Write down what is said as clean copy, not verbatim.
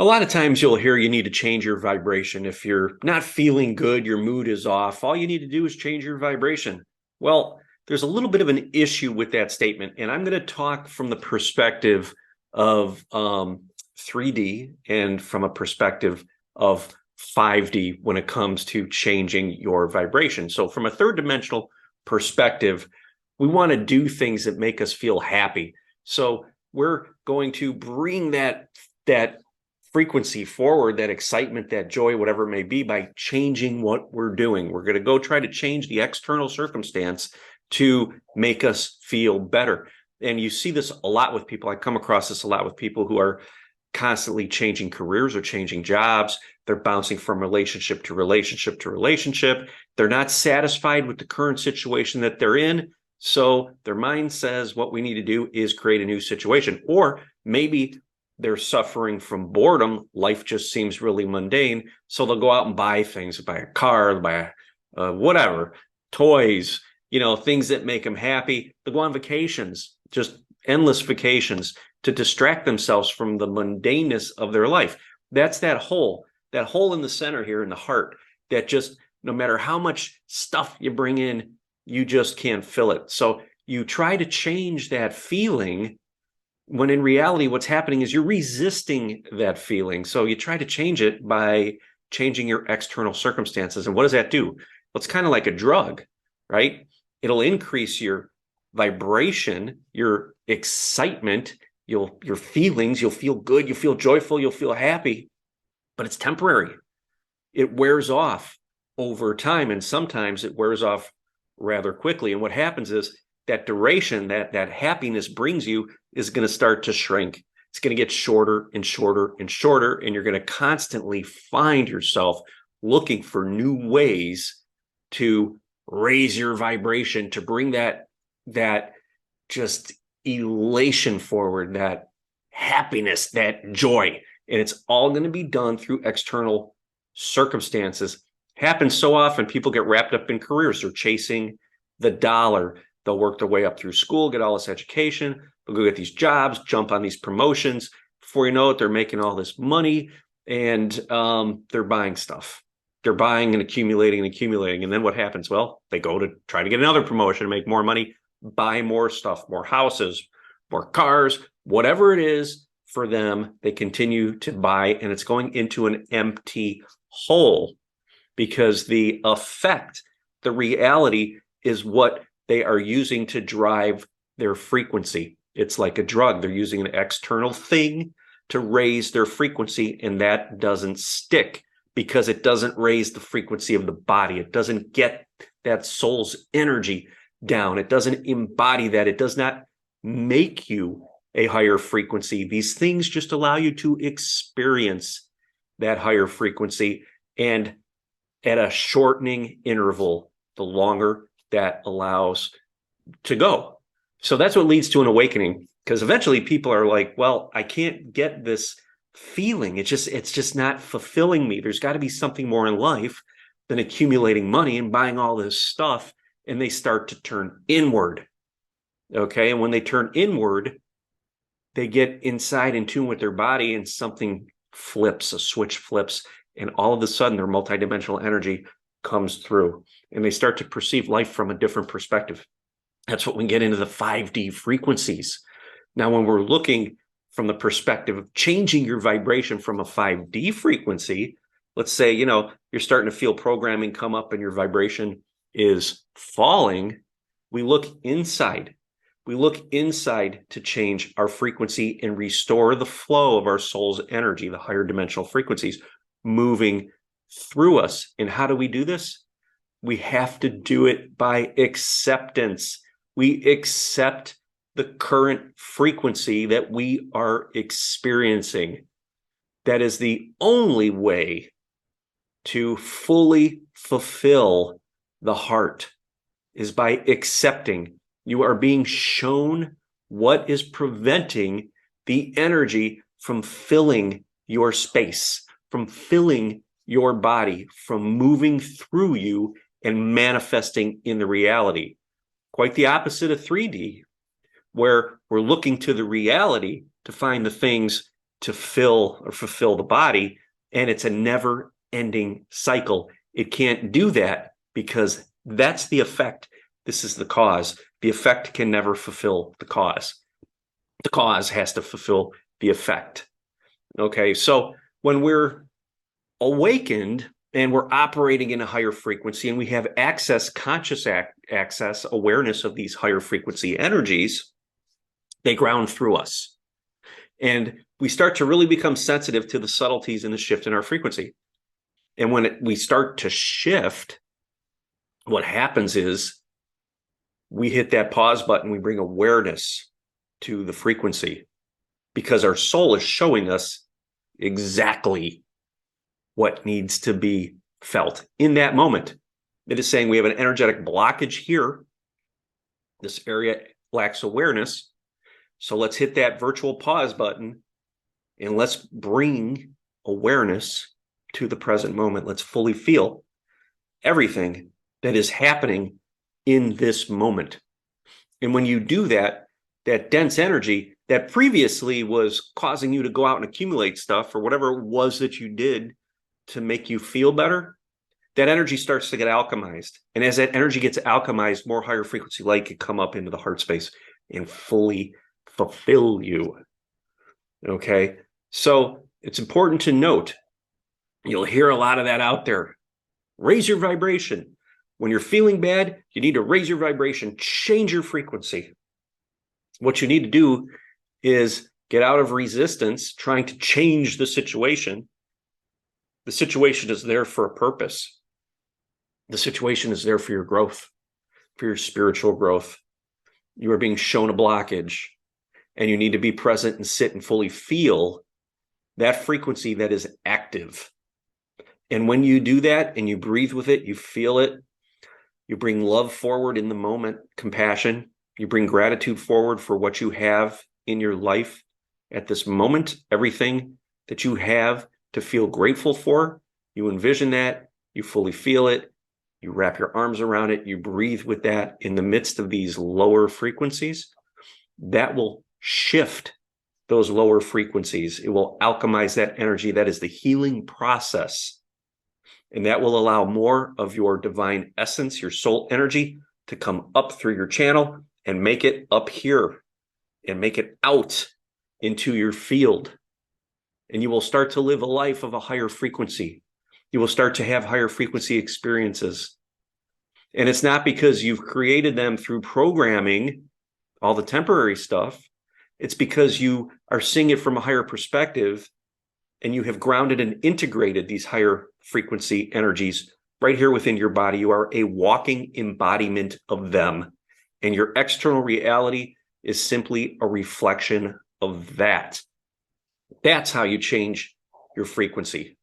A lot of times you'll hear you need to change your vibration. If you're not feeling good, your mood is off, all you need to do is change your vibration. Well, there's a little bit of an issue with that statement, and I'm going to talk from the perspective of 3D and from a perspective of 5D when it comes to changing your vibration. So, from a third dimensional perspective, we want to do things that make us feel happy. So, we're going to bring that frequency forward, that excitement, that joy, whatever it may be, by changing what we're doing. We're going to go try to change the external circumstance to make us feel better. And you see this a lot with people. I come across this a lot with people who are constantly changing careers or changing jobs. They're bouncing from relationship to relationship to relationship. They're not satisfied with the current situation that they're in. So their mind says what we need to do is create a new situation. Or maybe they're suffering from boredom. Life just seems really mundane. So they'll go out and buy things, buy a car, buy whatever, toys, things that make them happy. They'll go on vacations, just endless vacations to distract themselves from the mundaneness of their life. That's that hole in the center here in the heart that just, no matter how much stuff you bring in, you just can't fill it. So you try to change that feeling when in reality, what's happening is you're resisting that feeling. So you try to change it by changing your external circumstances. And what does that do? Well, it's kind of like a drug, right? It'll increase your vibration, your excitement, your feelings. You'll feel good. You'll feel joyful. You'll feel happy, but it's temporary. It wears off over time. And sometimes it wears off rather quickly. And what happens is that duration that happiness brings you is going to start to shrink. It's going to get shorter and shorter and shorter, and you're going to constantly find yourself looking for new ways to raise your vibration, to bring that just elation forward, that happiness, that joy. And it's all going to be done through external circumstances. Happens so often, people get wrapped up in careers. They're chasing the dollar. They'll work their way up through school, get all this education. They'll go get these jobs, jump on these promotions. Before you know it, they're making all this money, and they're buying stuff. They're buying and accumulating and accumulating. And then what happens? Well, they go to try to get another promotion, make more money, buy more stuff, more houses, more cars, whatever it is for them, they continue to buy, and it's going into an empty hole because the effect, the reality is what they are using to drive their frequency. It's like a drug. They're using an external thing to raise their frequency, and that doesn't stick because it doesn't raise the frequency of the body. It doesn't get that soul's energy down. It doesn't embody that. It does not make you a higher frequency. These things just allow you to experience that higher frequency, and at a shortening interval, the longer that allows to go. So that's what leads to an awakening, because eventually people are like, well, I can't get this feeling. It's just not fulfilling me. There's got to be something more in life than accumulating money and buying all this stuff. And they start to turn inward. Okay. And when they turn inward, they get inside in tune with their body, and something flips, a switch flips, and all of a sudden their multidimensional energy comes through, and they start to perceive life from a different perspective. That's what we get into the 5D frequencies. Now, when we're looking from the perspective of changing your vibration from a 5D frequency, let's say, you're starting to feel programming come up and your vibration is falling. We look inside. We look inside to change our frequency and restore the flow of our soul's energy, the higher dimensional frequencies moving through us. And how do we do this? We have to do it by acceptance. We accept the current frequency that we are experiencing. That is the only way to fully fulfill the heart, is by accepting. You are being shown what is preventing the energy from filling your space, from filling your body, from moving through you and manifesting in the reality. Quite the opposite of 3D, where we're looking to the reality to find the things to fill or fulfill the body, and it's a never-ending cycle. It can't do that because that's the effect. This is the cause. The effect can never fulfill the cause. The cause has to fulfill the effect. Okay, so when we're awakened and we're operating in a higher frequency and we have access, conscious access, awareness of these higher frequency energies, they ground through us. And we start to really become sensitive to the subtleties and the shift in our frequency. And when we start to shift, what happens is we hit that pause button, we bring awareness to the frequency because our soul is showing us exactly what needs to be felt in that moment. It is saying we have an energetic blockage here. This area lacks awareness. So let's hit that virtual pause button and let's bring awareness to the present moment. Let's fully feel everything that is happening in this moment. And when you do that, that dense energy that previously was causing you to go out and accumulate stuff or whatever it was that you did to make you feel better, that energy starts to get alchemized. And as that energy gets alchemized, more higher frequency light can come up into the heart space and fully fulfill you. Okay, so it's important to note, you'll hear a lot of that out there. Raise your vibration. When you're feeling bad, you need to raise your vibration, change your frequency. What you need to do is get out of resistance, trying to change the situation. The situation is there for a purpose. The situation is there for your growth, for your spiritual growth. You are being shown a blockage, and you need to be present and sit and fully feel that frequency that is active. And when you do that and you breathe with it, you feel it, you bring love forward in the moment, compassion, you bring gratitude forward for what you have in your life at this moment, everything that you have to feel grateful for, you envision that, you fully feel it, you wrap your arms around it, you breathe with that in the midst of these lower frequencies. That will shift those lower frequencies. It will alchemize that energy. That is the healing process. And that will allow more of your divine essence, your soul energy, to come up through your channel and make it up here and make it out into your field. And you will start to live a life of a higher frequency. You will start to have higher frequency experiences. And it's not because you've created them through programming, all the temporary stuff. It's because you are seeing it from a higher perspective and you have grounded and integrated these higher frequency energies right here within your body. You are a walking embodiment of them. And your external reality is simply a reflection of that. That's how you change your frequency.